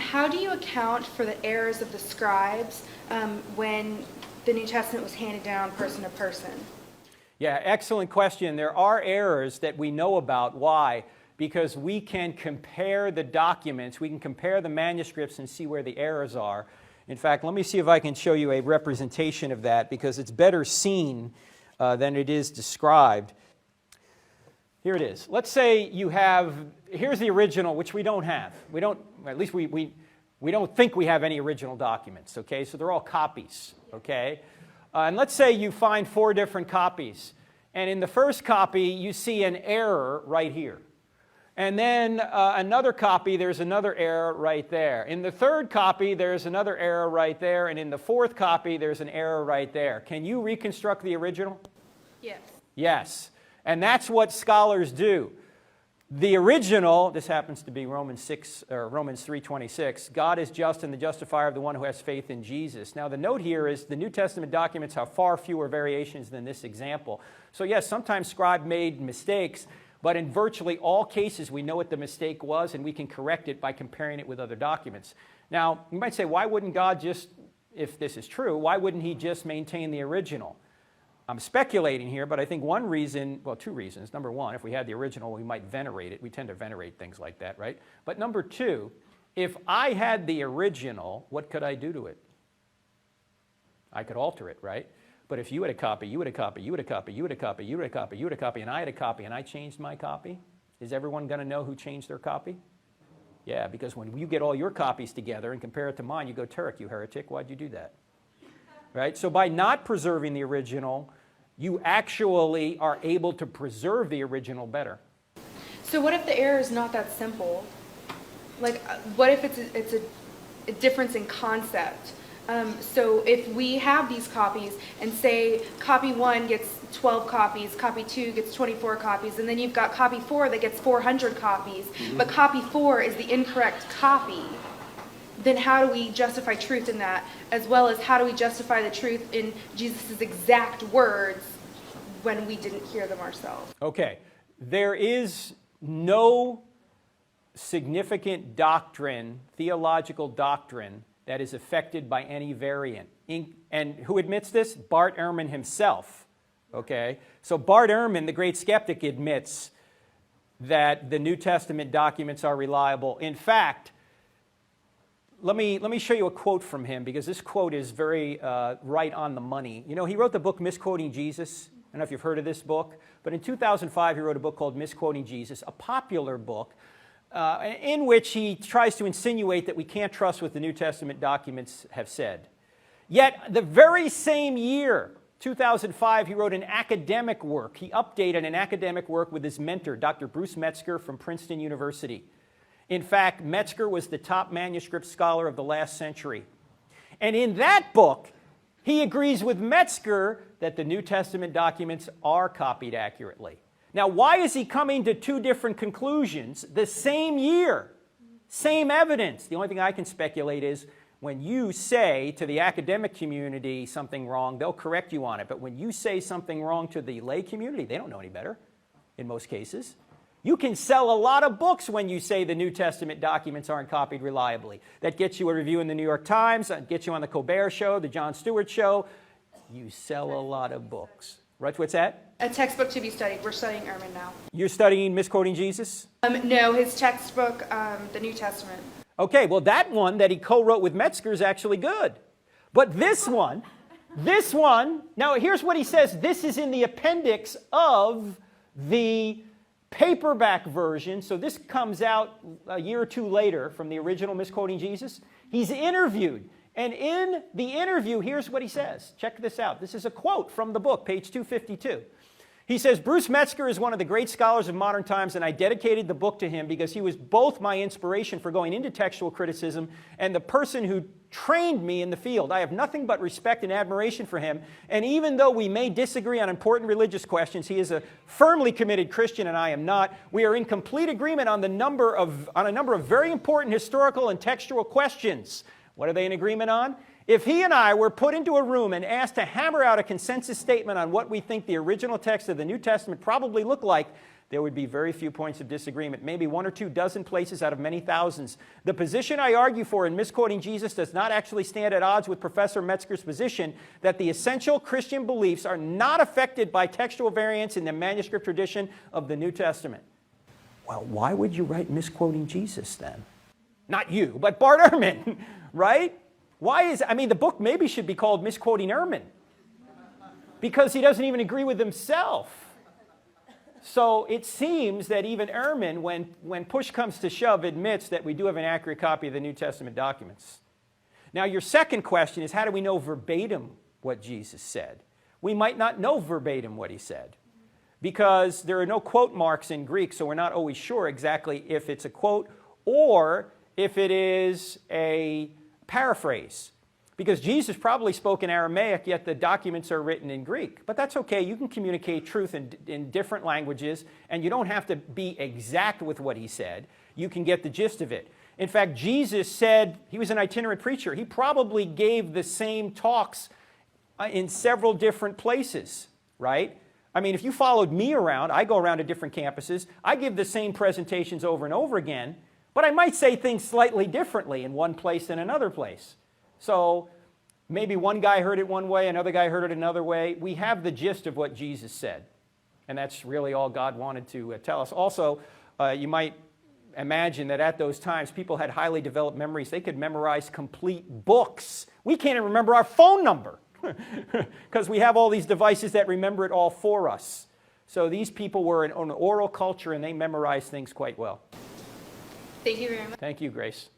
How do you account for the errors of the scribes when the New Testament was handed down person to person? Yeah, excellent question. There are errors that we know about. Why? Because we can compare the documents, we can compare the manuscripts and see where the errors are. In fact, let me see if I can show you a representation of that, because it's better seen than it is described. Here it is. Let's say you have, here's the original, which we don't have. We don't, at least we don't think we have any original documents, okay? So they're all copies, okay? And let's say you find 4 different copies. And in the first copy, you see an error right here. And then another copy, there's another error right there. In the third copy, there's another error right there. And in the fourth copy, there's an error right there. Can you reconstruct the original? Yes. Yes. And that's what scholars do. The original, this happens to be Romans 3:26, God is just and the justifier of the one who has faith in Jesus. Now the note here is the New Testament documents have far fewer variations than this example. So yes, sometimes scribe made mistakes, but in virtually all cases we know what the mistake was and we can correct it by comparing it with other documents. Now you might say, why wouldn't God just, if this is true, why wouldn't he just maintain the original? I'm speculating here, but I think one reason, well, 2 reasons. Number one, if we had the original, we might venerate it. We tend to venerate things like that, right? But number 2, if I had the original, what could I do to it? I could alter it, right? But if you had a copy, you had a copy, you had a copy, you had a copy, you had a copy, you had a copy, and I had a copy, and I changed my copy, is everyone going to know who changed their copy? Yeah, because when you get all your copies together and compare it to mine, you go, Turek, you heretic, why'd you do that? Right? So by not preserving the original, you actually are able to preserve the original better. So what if the error is not that simple? Like, what if it's a difference in concept? So if we have these copies and say copy 1 gets 12 copies, copy 2 gets 24 copies, and then you've got copy 4 that gets 400 copies, but copy 4 is the incorrect copy, then how do we justify truth in that, as well as how do we justify the truth in Jesus' exact words when we didn't hear them ourselves? Okay, there is no significant doctrine, theological doctrine, that is affected by any variant. And who admits this? Bart Ehrman himself. Okay, so Bart Ehrman, the great skeptic, admits that the New Testament documents are reliable. In fact, let me show you a quote from him, because this quote is very right on the money. You know, he wrote the book Misquoting Jesus. I don't know if you've heard of this book, but in 2005 he wrote a book called Misquoting Jesus, a popular book in which he tries to insinuate that we can't trust what the New Testament documents have said. Yet the very same year, 2005, he wrote an academic work. He updated an academic work with his mentor, Dr. Bruce Metzger from Princeton University. In fact, Metzger was the top manuscript scholar of the last century. And in that book, he agrees with Metzger that the New Testament documents are copied accurately. Now, why is he coming to 2 different conclusions the same year? Same evidence. The only thing I can speculate is when you say to the academic community something wrong, they'll correct you on it. But when you say something wrong to the lay community, they don't know any better in most cases. You can sell a lot of books when you say the New Testament documents aren't copied reliably. That gets you a review in the New York Times, that gets you on the Colbert Show, the Jon Stewart Show. You sell a lot of books. Right, what's that? A textbook to be studied. We're studying Ehrman now. You're studying Misquoting Jesus? No, his textbook, the New Testament. Okay, well that one that he co-wrote with Metzger is actually good. But this one, now here's what he says. This is in the appendix of the paperback version, so this comes out a year or 2 later from the original Misquoting Jesus. He's interviewed, and in the interview, here's what he says. Check this out. This is a quote from the book, page 252. He says, Bruce Metzger is one of the great scholars of modern times, and I dedicated the book to him because he was both my inspiration for going into textual criticism and the person who trained me in the field. I have nothing but respect and admiration for him, and even though we may disagree on important religious questions, he is a firmly committed Christian and I am not. We are in complete agreement on a number of very important historical and textual questions. What are they in agreement on? If he and I were put into a room and asked to hammer out a consensus statement on what we think the original text of the New Testament probably looked like, there would be very few points of disagreement, maybe 1 or 2 dozen places out of many thousands. The position I argue for in misquoting Jesus does not actually stand at odds with Professor Metzger's position that the essential Christian beliefs are not affected by textual variants in the manuscript tradition of the New Testament. Well, why would you write misquoting Jesus then? Not you, but Bart Ehrman, right? The book maybe should be called Misquoting Ehrman, because he doesn't even agree with himself. So it seems that even Ehrman, when push comes to shove, admits that we do have an accurate copy of the New Testament documents. Now, your second question is, how do we know verbatim what Jesus said? We might not know verbatim what he said, because there are no quote marks in Greek, so we're not always sure exactly if it's a quote or if it is a paraphrase. Because Jesus probably spoke in Aramaic, yet the documents are written in Greek. But that's okay. You can communicate truth in different languages, and you don't have to be exact with what he said. You can get the gist of it. In fact, Jesus said, he was an itinerant preacher. He probably gave the same talks in several different places, right? I mean, if you followed me around, I go around to different campuses. I give the same presentations over and over again, but I might say things slightly differently in one place than another place. So maybe one guy heard it one way, another guy heard it another way. We have the gist of what Jesus said, and that's really all God wanted to tell us. Also, you might imagine that at those times, people had highly developed memories. They could memorize complete books. We can't even remember our phone number because we have all these devices that remember it all for us. So these people were an oral culture, and they memorized things quite well. Thank you very much. Thank you, Grace.